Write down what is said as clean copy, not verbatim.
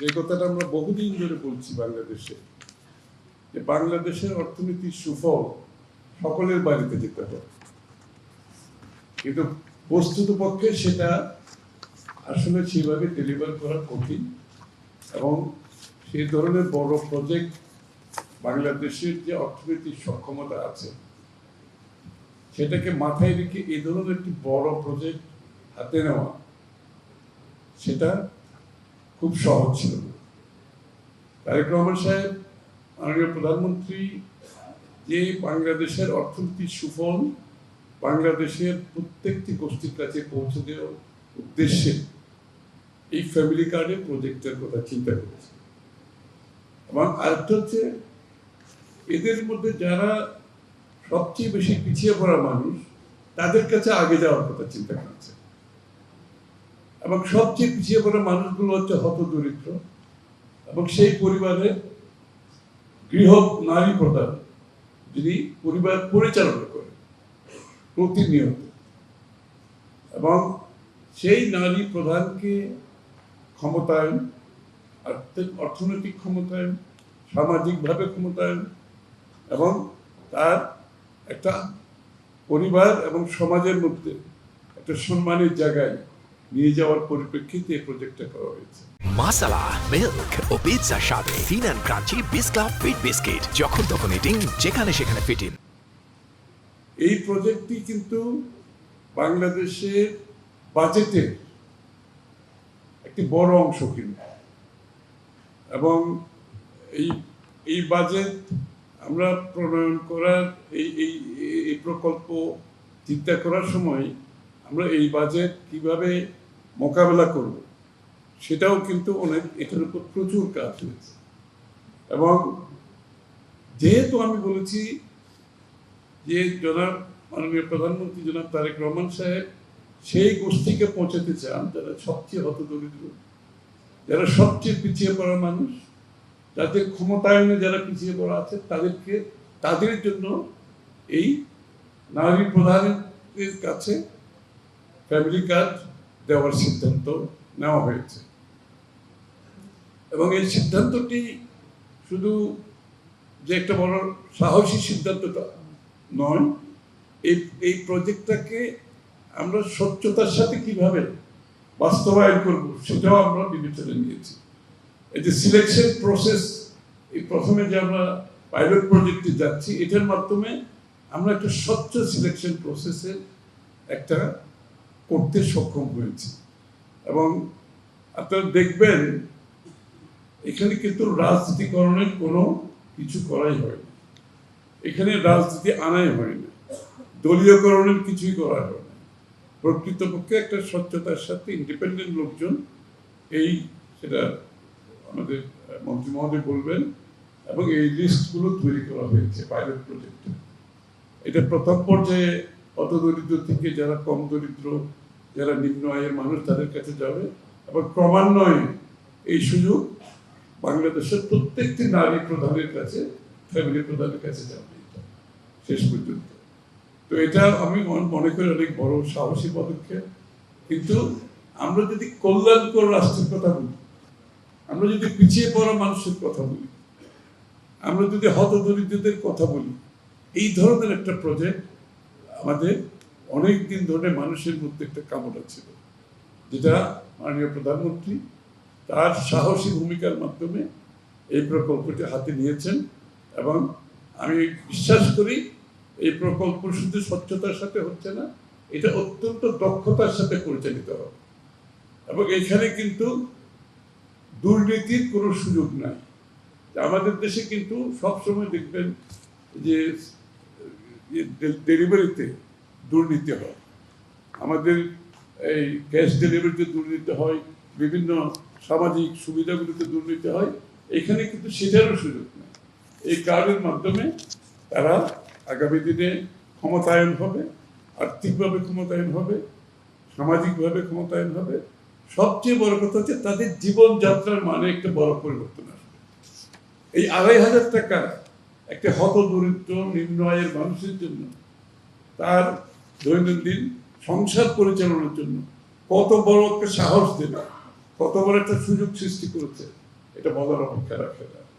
যে কথাটা আমরা বহুদিন ধরে বলছি বাংলাদেশে, যে বাংলাদেশের অর্থনীতির সুফল সকলের বাড়িতে যেতে হবে, কিন্তু বস্তুতপক্ষে সেটা আসলে সেভাবে ডেলিভার করা কঠিন। এবং সেই ধরনের বড় প্রজেক্ট বাংলাদেশের যে অর্থনৈতিক সক্ষমতা আছে সেটাকে মাথায় রেখে এই ধরনের একটি বড় প্রজেক্ট হাতে নেওয়া সেটা খুব সহজ ছিল না। তারেক রহমান সাহেব মাননীয় প্রধানমন্ত্রী যে বাংলাদেশের অর্থনীতির সুফল বাংলাদেশের প্রত্যেকটি গোষ্ঠীর কাছে পৌঁছে দেওয়ার উদ্দেশ্যে এই ফ্যামিলি কার্ডের প্রজেক্টের কথা চিন্তা করেছে। এবং আরেকটা হচ্ছে, এদের মধ্যে যারা সবচেয়ে বেশি পিছিয়ে পড়া মানুষ তাদের কাছে আগে যাওয়ার কথা চিন্তা করেছে। এবং সবচেয়ে পিছিয়ে পড়া মানুষগুলো হচ্ছে হতদরিদ্র এবং সেই পরিবারে গৃহ নারী প্রধান যিনি পরিবার পরিচালনা করে প্রতিনিয়ত, এবং সেই নারী প্রধানকে ক্ষমতায়ন, অর্থনৈতিক ক্ষমতায়ন, সামাজিকভাবে ক্ষমতায়ন এবং তার একটা পরিবার এবং সমাজের মধ্যে একটা সম্মানের জায়গায় নিয়ে যাওয়ার পরিপ্রেক্ষিতে এই প্রজেক্টটা করা হয়েছে। মাসালা, মিল্ক ও পিৎজার সাথে thin and crunchy biscuit fit biscuit, যখন তখন ইটিং, যেখানে সেখানে ফিটিং। এই প্রজেক্টটি কিন্তু বাংলাদেশের বাজেটের একটি বড় অংশ কিন্তু, এবং এই বাজেট আমরা প্রণয়ন করার এই প্রকল্প চিন্তা করার সময় আমরা এই বাজেট কিভাবে মোকাবেলা করব সেটাও কিন্তু এটার উপর প্রচুর কাজ হয়েছে। এবং যেহেতু আমি বলেছি যে জনাব মাননীয় প্রধানমন্ত্রী জনাব তারেক রহমান সাহেব সেই গোষ্ঠীকে পৌঁছাতে চান যারা সবচেয়ে হতদরিদ্র, যারা সবচেয়ে পিছিয়ে পড়া মানুষ, যাদের ক্ষমতায়নে যারা পিছিয়ে পড়া আছে তাদের জন্য এই নারী প্রধানের কাছে ফ্যামিলি কার্ড দেওয়ার সিদ্ধান্ত নেওয়া হয়েছে। এবং এই সিদ্ধান্তটি শুধু যে একটা বড় সাহসী সিদ্ধান্তটা নয়, এই প্রজেক্টটাকে আমরা স্বচ্ছতার সাথে কিভাবে বাস্তবায়ন করব সেটাও আমরা বিবেচনায় নিয়েছি। এই যে সিলেকশন প্রসেস, এই প্রথমে যে আমরা পাইলট প্রজেক্টে যাচ্ছি, এটার মাধ্যমে আমরা একটা স্বচ্ছ সিলেকশন প্রসেসে একটা করতে সক্ষম হয়েছি। এবং আপনারা দেখবেন এখানে কিন্তু রাজনীতিকরণের কোনো কিছু করাই হয়নি, এখানে রাজনীতি আনাই হয়নি, দলীয়করণের কিছুই করা হয় না। প্রকৃতপক্ষে একটা স্বচ্ছতার সাথে ইন্ডিপেন্ডেন্ট লোকজন সেটা আমাদের মন্ত্রী মহোদয় বলবেন, এবং এই লিস্টগুলো তৈরি করা হয়েছে পাইলট প্রজেক্টে। এটা প্রথম পর্যায়ে অত দরিদ্র থেকে যারা কম দরিদ্র, যারা নিম্ন আয়ের মানুষ তাদের কাছে যাবে, এবং ক্রমান্বয়ে এই সুযোগ বাংলাদেশের প্রত্যেকটি নারী প্রধানের কাছে, ফ্যামিলি প্রধানের কাছে যাবে শেষ পর্যন্ত। তো এটা আমি মনে করি অনেক বড় সাহসী পদক্ষেপ। কিন্তু আমরা যদি কল্যাণকর রাষ্ট্রের কথা বলি, আমরা যদি পিছিয়ে পড়া মানুষের কথা বলি, আমরা যদি হতদরিদ্রদের কথা বলি, এই ধরনের একটা প্রজেক্ট আমাদের অনেক দিন ধরে মানুষের মধ্যে একটা কামনা ছিল, যেটা মাননীয় প্রধানমন্ত্রী তার সাহসী ভূমিকার মাধ্যমে এই প্রকল্পটি হাতে নিয়েছেন। এবং আমি বিশ্বাস করি এই প্রকল্প শুধু স্বচ্ছতার সাথে হচ্ছে না, এটা অত্যন্ত দক্ষতার সাথে পরিচালিত হবে। এবং এখানে কিন্তু দুর্নীতির কোনো সুযোগ নাই। আমাদের দেশে কিন্তু সবসময় দেখবেন যে ডেলিভারিতে দুর্নীতি হয়, আমাদের এই গ্যাস ডেলিভারিতে দুর্নীতি হয়, বিভিন্ন সামাজিক সুবিধাগুলিতে দুর্নীতি হয়। এখানে কিন্তু সেটারও সুযোগ নেই। এই কার্ডের মাধ্যমে তারা আগামী দিনে ক্ষমতায়ন হবে, আর্থিকভাবে ক্ষমতায়ন হবে, সামাজিকভাবে ক্ষমতায়ন হবে। সবচেয়ে বড় কথা হচ্ছে তাদের জীবনযাত্রার মানে একটা বড় পরিবর্তন আসবে। এই ২৫০০ টাকা একটা হতদরিদ্র নিম্ন আয়ের মানুষের জন্য তার দৈনন্দিন সংসার পরিচালনার জন্য কত বড় একটা সাহস দেবে, কত বড় একটা সুযোগ সৃষ্টি করেছে এটা বলার অপেক্ষা রাখে না।